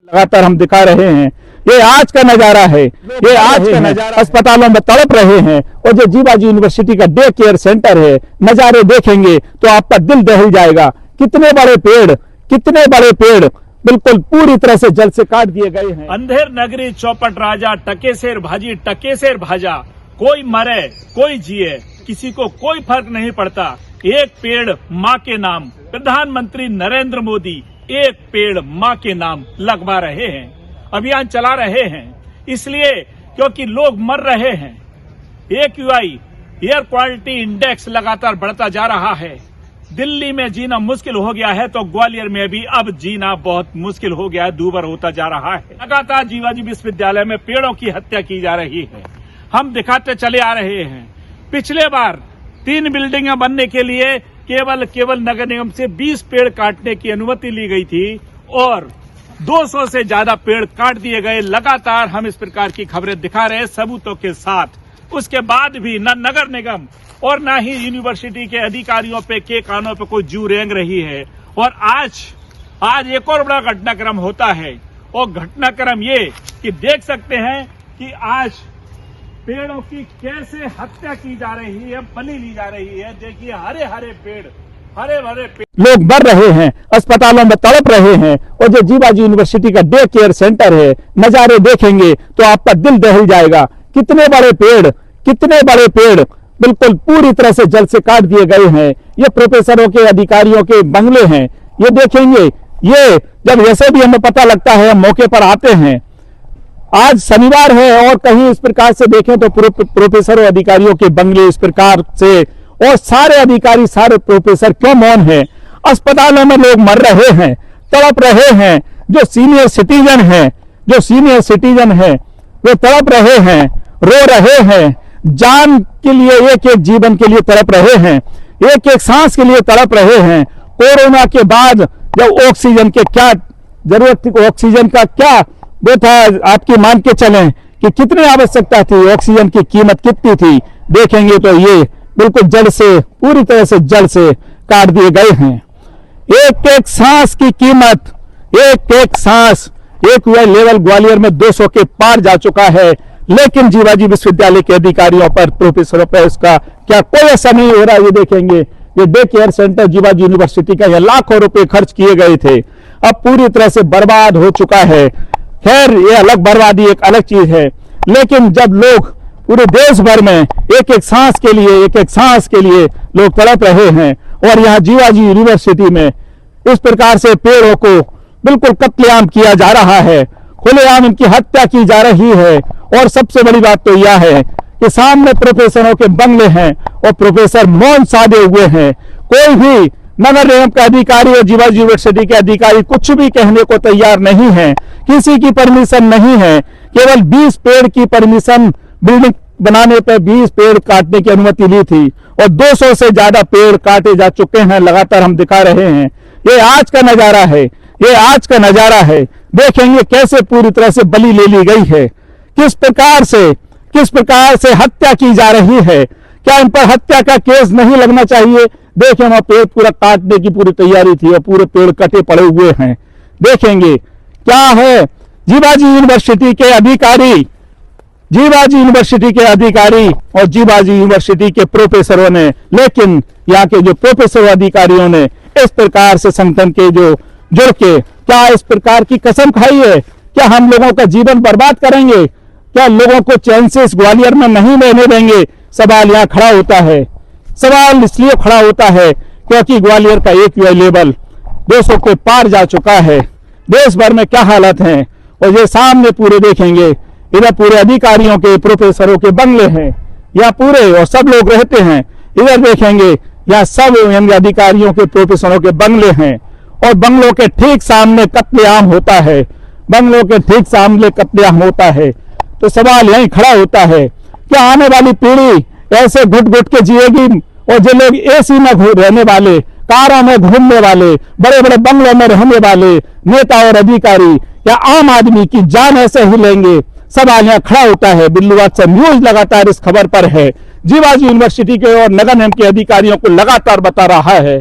लगातार हम दिखा रहे हैं। ये आज का नजारा है, ये आज का नजारा अस्पतालों में तड़प रहे हैं। और जो जीवाजी यूनिवर्सिटी का डे केयर सेंटर है, नजारे देखेंगे तो आपका दिल दहल जाएगा। कितने बड़े पेड़ बिल्कुल पूरी तरह से जल से काट दिए गए हैं। अंधेर नगरी चौपट राजा टकेसेर भाजा, कोई मरे कोई जिए, किसी को कोई फर्क नहीं पड़ता। एक पेड़ माँ के नाम, प्रधानमंत्री नरेंद्र मोदी एक पेड़ माँ के नाम लगवा रहे हैं, अभियान चला रहे हैं। इसलिए क्योंकि लोग मर रहे हैं। AQI एयर क्वालिटी इंडेक्स लगातार बढ़ता जा रहा है। दिल्ली में जीना मुश्किल हो गया है तो ग्वालियर में भी अब जीना बहुत मुश्किल हो गया है, दूभर होता जा रहा है। लगातार जीवाजी विश्वविद्यालय में पेड़ों की हत्या की जा रही है। हम दिखाते चले आ रहे हैं। पिछले बार 3 बिल्डिंगें बनने के लिए केवल नगर निगम से 20 पेड़ काटने की अनुमति ली गई थी और 200 से ज्यादा पेड़ काट दिए गए। लगातार हम इस प्रकार की खबरें दिखा रहे हैं सबूतों के साथ। उसके बाद भी न नगर निगम और न ही यूनिवर्सिटी के अधिकारियों पे के कानों पे कोई जू रेंग रही है। और आज एक और बड़ा घटनाक्रम होता है और घटनाक्रम ये कि देख सकते हैं कि आज पेड़ों की कैसे हत्या की जा रही है, बलि ली जा रही है। देखिए हरे भरे पेड़ लोग मर रहे हैं, अस्पतालों में तड़प रहे हैं। और जो जीवाजी यूनिवर्सिटी का डे केयर सेंटर है, नजारे देखेंगे तो आपका दिल दहल जाएगा। कितने बड़े पेड़ बिल्कुल पूरी तरह से जल से काट दिए गए हैं। ये प्रोफेसरों के, अधिकारियों के बंगले हैं। ये देखेंगे, ये जब ऐसे भी हमें पता लगता है, हम मौके पर आते हैं। आज शनिवार है और कहीं इस प्रकार से देखें तो प्रोफेसरों अधिकारियों के बंगले इस प्रकार से, और सारे अधिकारी, सारे प्रोफेसर क्यों मौन है? अस्पतालों में लोग मर रहे हैं, तड़प रहे हैं। जो सीनियर सिटीजन है वे तड़प रहे हैं, रो रहे हैं, जान के लिए, एक जीवन के लिए तड़प रहे हैं, एक सांस के लिए तड़प रहे हैं। कोरोना के बाद जब ऑक्सीजन के क्या जरूरत थी, ऑक्सीजन का क्या वो था, आपकी मान के चलें कि कितनी आवश्यकता थी, ऑक्सीजन की कीमत कितनी थी। देखेंगे तो ये बिल्कुल जड़ से, पूरी तरह से जड़ से काट दिए गए हैं। एक सांस की कीमत, एक सांस AQI लेवल ग्वालियर में 200 के पार जा चुका है। लेकिन जीवाजी विश्वविद्यालय के अधिकारियों पर, प्रोफेसरों पर इसका क्या कोई असर नहीं हो रहा। ये देखेंगे, ये day care centre Jiwaji university का ये लाखों रुपए खर्च किए गए थे, अब पूरी तरह से बर्बाद हो चुका है। खैर, ये अलग बर्बादी एक अलग चीज है। लेकिन जब लोग पूरे देश भर में एक सांस के लिए लोग तड़प रहे हैं और यहाँ जीवाजी यूनिवर्सिटी में इस प्रकार से पेड़ों को बिल्कुल कत्लेआम किया जा रहा है, खुलेआम इनकी हत्या की जा रही है। और सबसे बड़ी बात तो यह है कि सामने प्रोफेसरों के बंगले हैं और प्रोफेसर मौन साधे हुए हैं। कोई भी नगर निगम का अधिकारी और जीवाजी यूनिवर्सिटी के अधिकारी कुछ भी कहने को तैयार नहीं है। किसी की परमिशन नहीं है। केवल 20 पेड़ की परमिशन, बिल्डिंग बनाने पर 20 पेड़ काटने की अनुमति ली थी और 200 से ज्यादा पेड़ काटे जा चुके हैं। लगातार हम दिखा रहे हैं। ये आज का नजारा है, देखेंगे कैसे पूरी तरह से बलि ले ली गई है, किस प्रकार से हत्या की जा रही है। क्या इन पर हत्या का केस नहीं लगना चाहिए? देखें, वहां पेड़ पूरा काटने की पूरी तैयारी थी और पूरे पेड़ कटे पड़े हुए हैं। देखेंगे क्या है जीवाजी यूनिवर्सिटी के अधिकारी और जीवाजी यूनिवर्सिटी के प्रोफेसरों ने, लेकिन यहाँ के जो प्रोफेसर अधिकारियों ने इस प्रकार से संगठन के जो जुड़ के क्या इस प्रकार की कसम खाई है? क्या हम लोगों का जीवन बर्बाद करेंगे? क्या लोगों को चैन से इस ग्वालियर में नहीं रहने देंगे? सवाल यहाँ खड़ा होता है। सवाल इसलिए खड़ा होता है क्योंकि ग्वालियर का AQI लेवल 200 के पार जा चुका है। देश भर में क्या हालत है, और ये सामने पूरे देखेंगे, इधर पूरे अधिकारियों के, प्रोफेसरों के बंगले हैं, यहाँ पूरे और सब लोग रहते हैं। इधर देखेंगे, यहाँ सब अधिकारियों के, प्रोफेसरों के बंगले हैं और बंगलों के ठीक सामने कत्लेआम होता है। तो सवाल यही खड़ा होता है, क्या आने वाली पीढ़ी ऐसे घुट के जिएगी? और जो लोग AC में रहने वाले, कारों में घूमने वाले, बड़े बड़े बंगलों में रहने वाले नेता और अधिकारी या आम आदमी की जान ऐसे ही लेंगे? सवाल यहाँ खड़ा होता है। बिल्लू बादशाह न्यूज लगातार इस खबर पर है। जीवाजी यूनिवर्सिटी के और नगर निगम के अधिकारियों को लगातार बता रहा है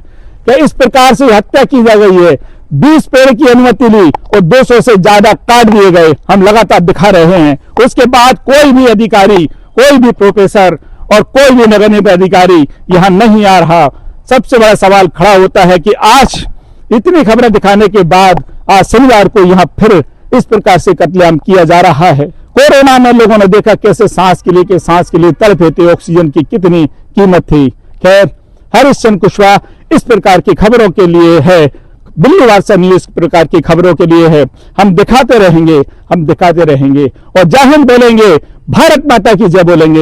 कि इस प्रकार से हत्या की जा गई है। 20 पेड़ की अनुमति ली और 200 से ज्यादा काट दिए गए, हम लगातार दिखा रहे हैं। उसके बाद कोई भी अधिकारी, कोई भी प्रोफेसर और कोई भी नगर निगम अधिकारी यहां नहीं आ रहा। सबसे बड़ा सवाल खड़ा होता है कि आज इतनी खबरें दिखाने के बाद आज शनिवार को यहां फिर इस प्रकार से कत्लेआम किया जा रहा है। कोरोना में लोगों ने देखा कैसे सांस के लिए तड़पे थे, ऑक्सीजन की कितनी कीमत थी। खैर, हरिश्चंद्र कुशवाहा इस प्रकार की खबरों के लिए है, दिल्ली वार्ता न्यूज इस प्रकार की खबरों के लिए है। हम दिखाते रहेंगे और जय हिंद बोलेंगे, भारत माता की जय बोलेंगे।